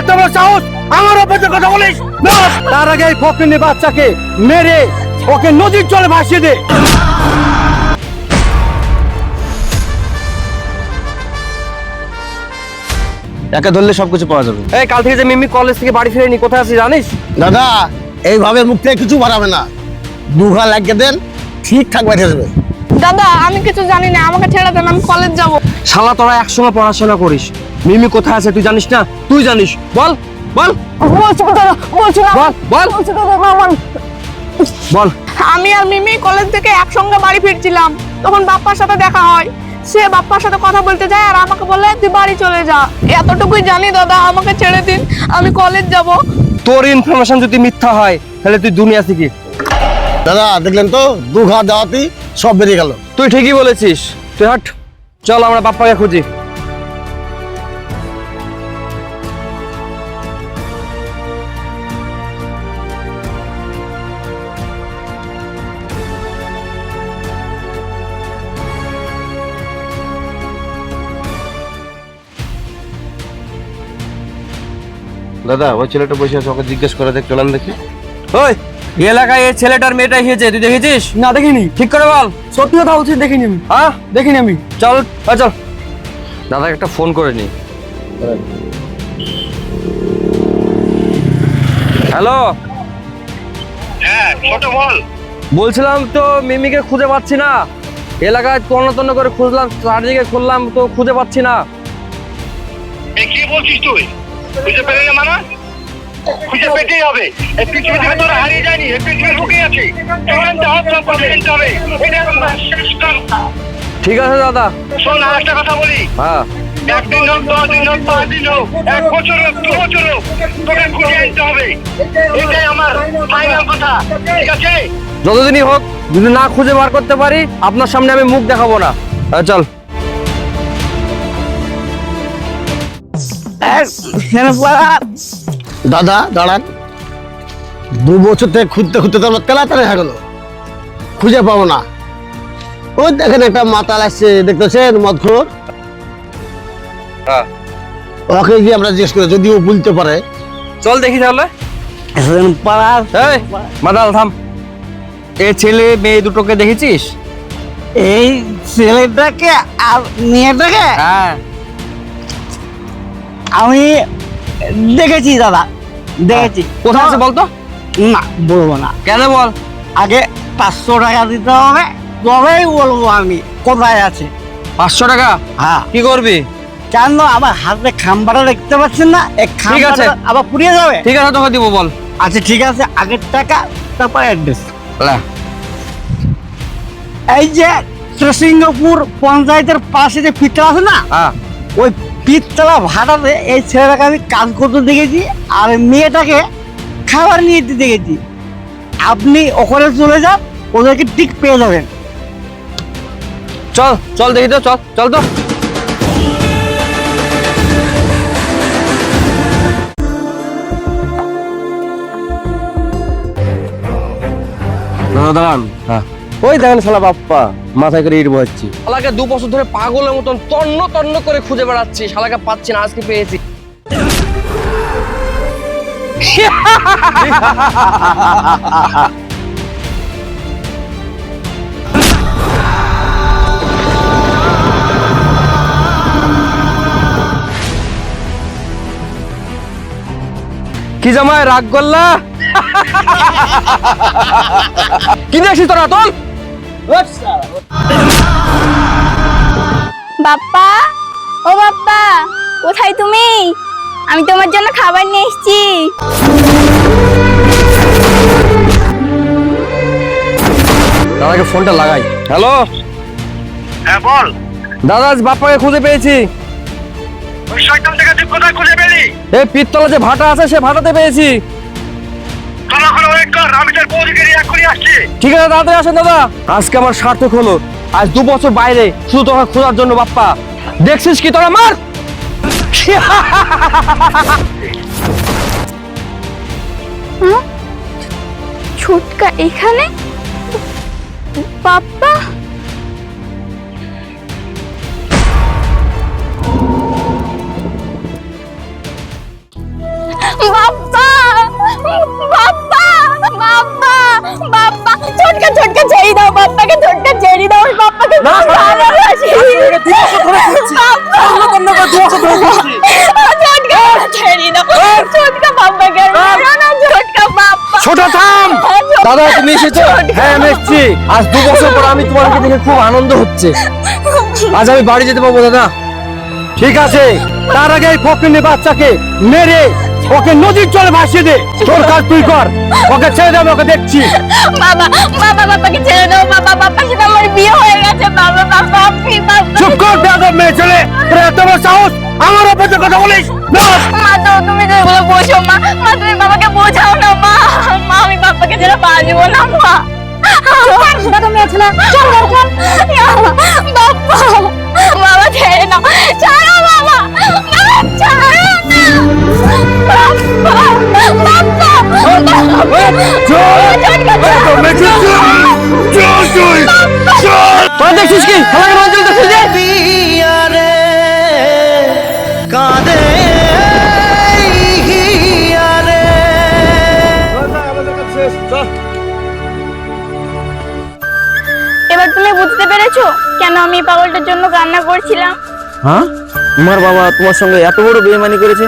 এত বড় সাহস আমার উপরে কথা বলিস? তার আগে এই ফকিন্নি বাচ্চাকে মেরে ওকে নদীর জলে ভাসিয়ে দে। একে ধরলে সবকিছু পাওয়া যাবে। এই কাল থেকে যে মিমি কলেজ থেকে বাড়ি ফিরেনি, কোথায় আছিস জানিস? দাদা এইভাবে মুখ থেকে কিছু বাড়াবে না, দুঘা লাগিয়ে দেন ঠিকঠাক বাইরে যাবে। দাদা আমি কিছু জানি না, আমাকে ছেড়ে দেন, আমি কলেজ যাব। শালা তোরা একসঙ্গে পড়াশোনা করিস, মিমি কোথায় আছে তুই জানিস না? তুই জানিস, বল বল বলছি দাদা, বলছি না, বল বল বলছি দাদা না, আমার বল। আমি আর মিমি কলেজ থেকে একসঙ্গে বাড়ি ফিরছিলাম, তখন বাপ্পার সাথে দেখা হয়। সে বাপ্পার সাথে কথা বলতে যায় আর আমাকে বলে তুই বাড়ি চলে যা। এতটুকুই জানি দাদা, আমাকে ছেড়ে দিন, আমি কলেজ যাব। তোর ইনফরমেশন যদি মিথ্যা হয় তাহলে তুই দুনিয়া থেকে। দাদা দেখলেন তো, দুঘা দেওয়াতেই সব বেরিয়ে গেল। তুই ঠিকই বলেছিস, তুই হাট, চল আমরা বাপ্পাকে খুঁজি। দাদা ওই ছেলেটা বসে আছে, ওকে জিজ্ঞেস করে দেখ, চলেন দেখি। ওই এলাকায় এই ছেলেটার মেয়েটা এসেছে, তুই দেখেছিস? না দেখিনি। ঠিক করে বল। সত্যি কথা বলছিস, দেখিনি আমি। হ্যাঁ দেখিনি আমি। চল চল দাদা একটা ফোন করে নি। হ্যালো, হ্যাঁ ছোট বল। বলছিলাম তো মিমিকে খুঁজে পাচ্ছি না, এলাকায় তন্ন করে খুঁজলাম, চারদিকে খুললাম তো খুঁজে পাচ্ছি না। কি বলছিস তুই? খুঁজে পেলে না মানে? খুঁজে পেতেই হবে, এই পৃথিবী থেকে তোরা হারিয়ে যায়নি, এই পৃথিবীর বুকে আছে। ঠিক আছে দাদা। শোন আর একটা কথা বলি, হ্যাঁ একদিন হোক, 10 দিন হোক, 5 দিন হোক, 1 বছর হোক, 2 বছর হোক, তোকে খুঁজে আনতে হবে। এটাই আমার ফাইনাল কথা, ঠিক আছে? যতদিনই হোক, যদি না খুঁজে বার করতে পারি আপনার সামনে আমি মুখ দেখাবো না। চল। দাদা দাঁড়ান, 2 বছর থেকে খুঁজতে খুঁজতে তো আমরা তেলাতালি হয়ে গেল, খুঁজে পাবো না। ওই দেখেন একটা মাতাল আসছে, দেখতেছেন মদখোর, হ্যাঁ ওকে গিয়ে আমরা জিজ্ঞেস করে যদি ও বলতে পারে। চল দেখি তাহলে। পাড়ার এই মাদাল থাম, এ ছেলে মেয়ে দুটোকে দেখেছিস? এই ছেলেটাকে আর মেয়েটাকে হ্যাঁ আমি দেখেছি দাদা, দেখেছি। কোথায় আছে বলতো? না বলবো না, কেন বল? আগে 500 টাকা দিতে হবে, তবেই বলবো আমি কোথায় আছে। 500 টাকা? হ্যাঁ, কি করবি? কেন আমার হাতে খাম্বাটা দেখতে পাচ্ছেন না, এই ঠিক আছে। খাম্বাটা আবার পুড়িয়ে যাবে। ঠিক আছে তোকে দিব, বল। আচ্ছা ঠিক আছে, আগের টাকা তারপর অ্যাড্রেস। লে। এই যে শ্রীসিংহপুর পঞ্চায়েতের পাশে যে পিঠটা আছে না, হ্যাঁ ওই পিঠতলা ভাড়াতে এই ছেলেটাকে আমি কাজ করতে দেখেছি আর মেয়েটাকে খাবার নিয়ে যেতে দেখেছি। আপনি ওখানে চলে যান, ওদেরকে ঠিক পেয়ে যাবেন। চল চল দেখি তো, চল চল তো। দাদা দাঁড়ান। হ্যাঁ ওই দেখেন শালা বাপ্পা মাথায় করে ইট বহাচ্ছি। শালাকে 2 বছর ধরে পাগলের মতন তন্ন করে খুঁজে বেড়াচ্ছি, শালাকে পাচ্ছি না, আজকে পেয়েছি। কি জামাই রাগ করলা? কি দেখছিস তোরা? তোল। বাপ্পা, ও বাপ্পা, কোথায় তুমি? আমি তোমার জন্য খাবার নিয়ে এসেছি। দাদাকে ফোনটা লাগাই। হ্যালো, হ্যাঁ বল। দাদা আজ বাপ্পাকে খুঁজে পেয়েছি। ওই শয়তান থেকে তুই কোথায় খুঁজে পেলি? এই পিত্তলা যে ভাটা আছে সে ভাটাতে পেয়েছি। তোরা করে ওয়েট কর, আমি তোর বৌদিকে নিয়ে এক্ষুনি আসছি। ঠিক আছে তাড়াতাড়ি আসেন দাদা, আজকে আমার সার্থক হলো। আজ 2 বছর বাইরে শুধু তোকে খোঁজার জন্য বাপ্পা। দেখছিস কি তোরা? মার। ছোটকা এখানে? বাপ্পা, বাপ্পা বাপ্পা বাপ্পা বাপ্পা ছোটকা ছোটকা ছেড়ে দাও বাপ্পাকে, ছোটকা ছেড়ে দাও, ওই বাপ্পাকে না, খুব না, ভালোবাসি। ছোটকা ছেড়ে দাও, ছোটকা বাপ্পাকে আর মারো না, ছোটকা বাপ্পা। ছোট থাম। দাদা তুমি এসেছো? হ্যাঁ আমি এসেছি। আজ 2 বছর পর আমি তোমাকে দেখে খুব আনন্দ হচ্ছে। আজ আমি বাড়ি যেতে পারবো দাদা। ঠিক আছে, তার আগে এই ফকিন্নি বাচ্চাকে মেরে ওকে নদীর জলে ভাসিয়ে দে। তোর কাজ তুই কর, ওকে ছেড়ে দে, আমি ওকে দেখছি। বাবা বাবা বাপ্পাকে ছেড়ে দাও বাবা, বাপ্পার সাথে আমার বিয়ে হয়ে গেছে বাবা, বাবা আপনি বাবা। চুপ কর বেয়াদব মেয়ে ছেলে, তোর এত বড় সাহস আমার উপর দিয়ে কথা বলিস? বস। মা তো তুমি তো এগুলো বোঝো মা, মা তুমি বাবাকে বোঝাও না মা, মা আমি বাবাকে ছেড়ে বাঁচবো না মা। বাবা বাবা ছেড়ে নাও, ছাড়ো বাবা, বাবা ছাড়ো না বাবা, বাবা তোরা দেখছিস কি খেলাকে মাঝে চলতেছে যে? এবার তুমি বুঝতে পেরেছো কেন আমি এই পাগলটার জন্য কান্না করছিলাম? হ্যাঁ তোমার বাবা তোমার সঙ্গে এত বড় বেইমানি করেছে?